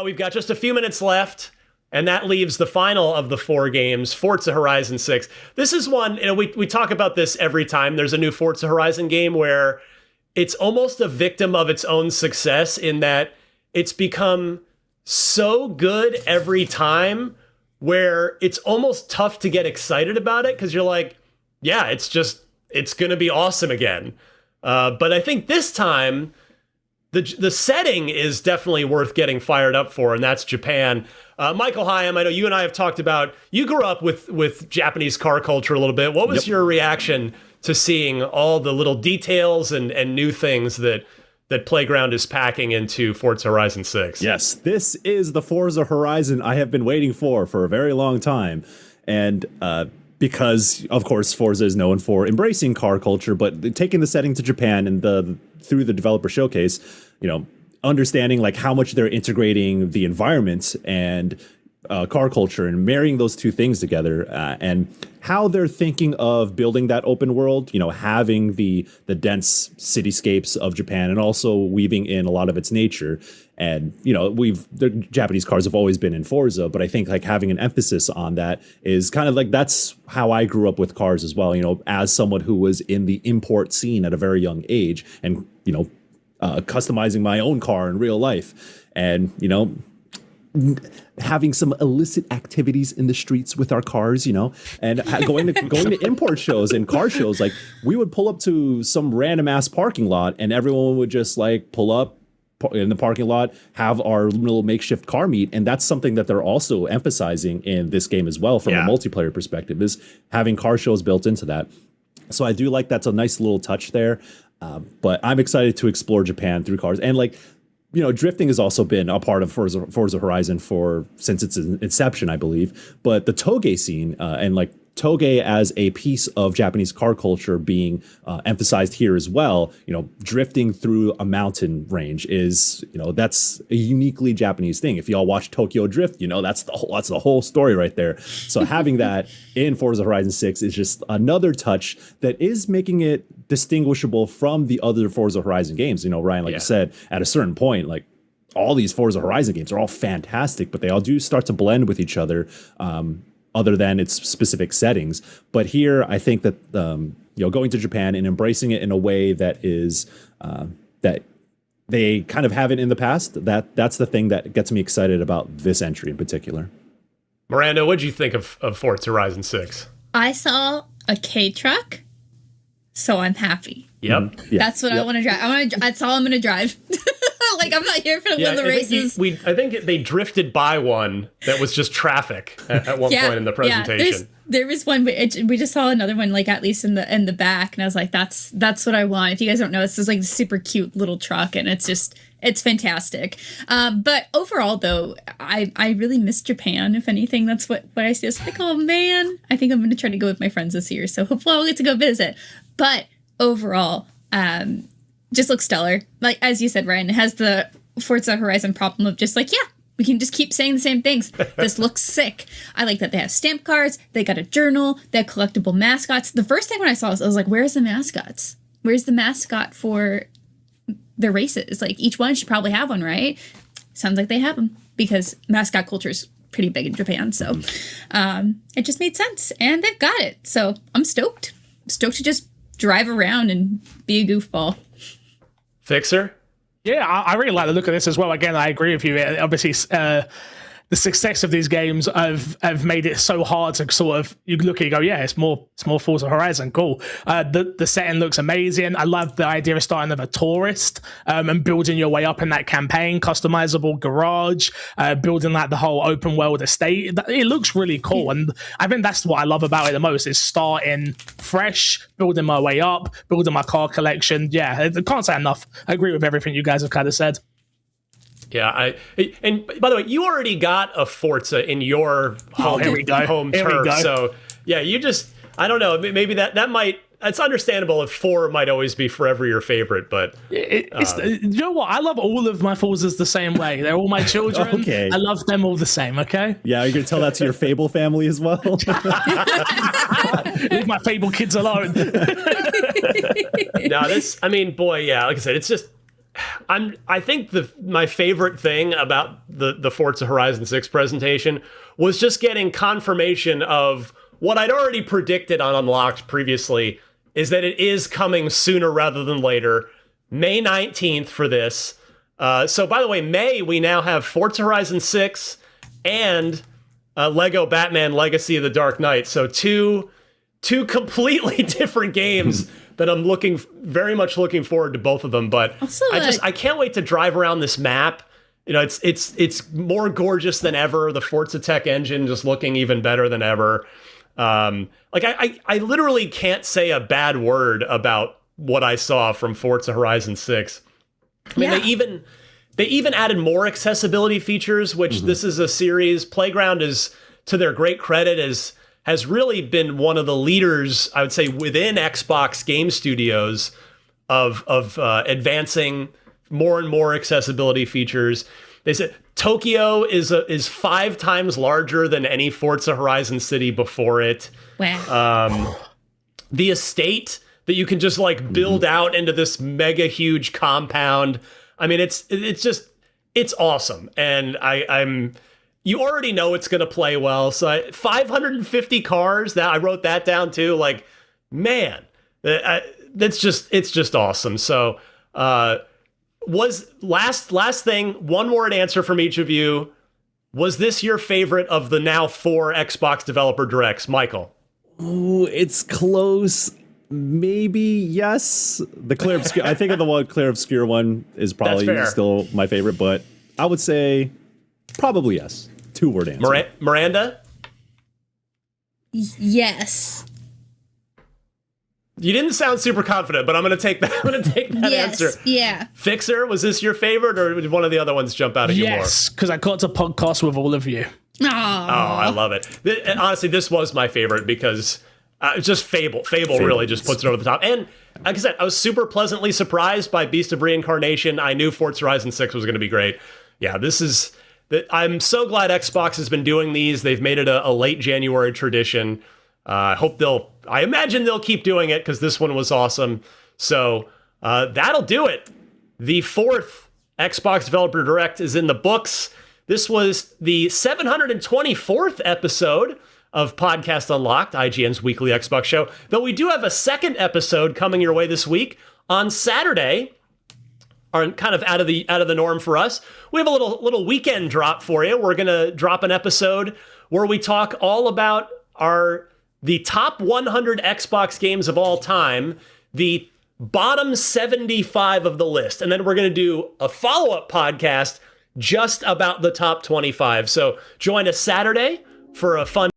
We've got just a few minutes left, and that leaves the final of the 4 games, Forza Horizon 6. This is one, we talk about this every time there's a new Forza Horizon game where it's almost a victim of its own success in that it's become so good every time where it's almost tough to get excited about it because you're like, yeah, it's going to be awesome again. But I think this time, the setting is definitely worth getting fired up for, and that's Japan. Michael Hyam, I know you and I have talked about, you grew up with Japanese car culture a little bit. What was your reaction to seeing all the little details and new things that Playground is packing into Forza Horizon 6? Yes, this is the Forza Horizon I have been waiting for a very long time. And because, of course, Forza is known for embracing car culture, but taking the setting to Japan and through the developer showcase, understanding like how much they're integrating the environment and car culture and marrying those two things together, and how they're thinking of building that open world, having the dense cityscapes of Japan and also weaving in a lot of its nature. And, the Japanese cars have always been in Forza, but I think like having an emphasis on that is kind of like, that's how I grew up with cars as well, as someone who was in the import scene at a very young age and, customizing my own car in real life and, having some illicit activities in the streets with our cars, and going to import shows and car shows. Like we would pull up to some random ass parking lot and everyone would just like pull up in the parking lot, have our little makeshift car meet. And that's something that they're also emphasizing in this game as well from a multiplayer perspective, is having car shows built into that. So I do like that's a nice little touch there. But I'm excited to explore Japan through cars. And like, drifting has also been a part of Forza Horizon since its inception, I believe. But the toge scene and like toge as a piece of Japanese car culture being emphasized here as well. Drifting through a mountain range is, that's a uniquely Japanese thing. If y'all watch Tokyo Drift, that's the whole story right there. So having that in Forza Horizon 6 is just another touch that is making it distinguishable from the other Forza Horizon games. Ryan, like you said, at a certain point, like all these Forza Horizon games are all fantastic, but they all do start to blend with each other. Other than its specific settings. But here, I think that, going to Japan and embracing it in a way that is, that they kind of haven't in the past, that's the thing that gets me excited about this entry in particular. Miranda, what'd you think of Forza Horizon 6? I saw a K-truck, so I'm happy. Yep. That's what I want to drive. That's all I'm going to drive. Like, I'm not here for to win the races. I think they drifted by one that was just traffic at one point in the presentation. There was one, we just saw another one, like at least in the back, and I was like, that's what I want. If you guys don't know, this is like a super cute little truck, and it's fantastic. But overall, though, I really miss Japan. If anything, that's what I see. It's like, oh man, I think I'm going to try to go with my friends this year, so hopefully I'll get to go visit. But overall, just looks stellar. Like, as you said, Ryan, it has the Forza Horizon problem of just like, we can just keep saying the same things. This looks sick. I like that they have stamp cards. They got a journal. They have collectible mascots. The first thing when I saw this, I was like, where's the mascots? Where's the mascot for the races? Like, each one should probably have one, right? Sounds like they have them because mascot culture is pretty big in Japan. So it just made sense. And they've got it. So I'm stoked. Stoked to just drive around and be a goofball. Fixer? Yeah, I really like the look of this as well. Again, I agree with you. Obviously, the success of these games have made it so hard to sort of, you look at it and go, yeah, it's more Forza Horizon, cool. The setting looks amazing. I love the idea of starting with a tourist and building your way up in that campaign, customizable garage, building like the whole open world estate. It looks really cool, and I think that's what I love about it the most, is starting fresh, building my way up, building my car collection. Yeah, I can't say enough. I agree with everything you guys have kind of said. Yeah, and by the way, you already got a Forza in your home turf. So yeah, I don't know, maybe that might, it's understandable if 4 might always be forever your favorite, but you know what? I love all of my Forzas the same way. They're all my children. Okay. I love them all the same. Okay. Yeah, you're gonna tell that to your Fable family as well. Leave my Fable kids alone. No, like I said, it's just I think my favorite thing about the Forza Horizon 6 presentation was just getting confirmation of what I'd already predicted on Unlocked previously, is that it is coming sooner rather than later. May 19th for this. So by the way, May, we now have Forza Horizon 6 and Lego Batman Legacy of the Dark Knight. So two completely different games that I'm very much looking forward to both of them. But Also, I can't wait to drive around this map. You know, it's more gorgeous than ever. The Forza Tech engine just looking even better than ever. I literally can't say a bad word about what I saw from Forza Horizon 6. I mean, they even added more accessibility features, which this is a series. Playground is, to their great credit, has really been one of the leaders, I would say, within Xbox game studios of advancing more and more accessibility features. They said Tokyo is 5 times larger than any Forza Horizon city before it. Wow. The estate that you can just like build out into this mega huge compound. I mean, it's awesome. And you already know it's going to play well. So 550 cars, that I wrote that down too. Like, man, it's just awesome. So, was last thing, one word answer from each of you. Was this your favorite of the now 4 Xbox developer directs, Michael? Ooh, it's close. Maybe yes. The clear obscure. I think of the one clear obscure one is probably still my favorite, but I would say probably yes. 2-word answer. Miranda? Yes. You didn't sound super confident, but I'm going to take that. Yes, answer. Yeah. Fixer, was this your favorite, or did one of the other ones jump out at you more? Yes, because I got to podcast with all of you. Aww. Oh, I love it. Honestly, this was my favorite because it's just Fable. Fable really just puts it over the top. And like I said, I was super pleasantly surprised by Beast of Reincarnation. I knew Forza Horizon 6 was going to be great. Yeah, I'm so glad Xbox has been doing these. They've made it a late January tradition. I imagine they'll keep doing it because this one was awesome. So that'll do it. The 4th Xbox Developer Direct is in the books. This was the 724th episode of Podcast Unlocked, IGN's weekly Xbox show. Though we do have a second episode coming your way this week on Saturday. Are kind of out of the norm for us. We have a little weekend drop for you. We're gonna drop an episode where we talk all about the top 100 Xbox games of all time, the bottom 75 of the list, and then we're gonna do a follow-up podcast just about the top 25. So join us Saturday for a fun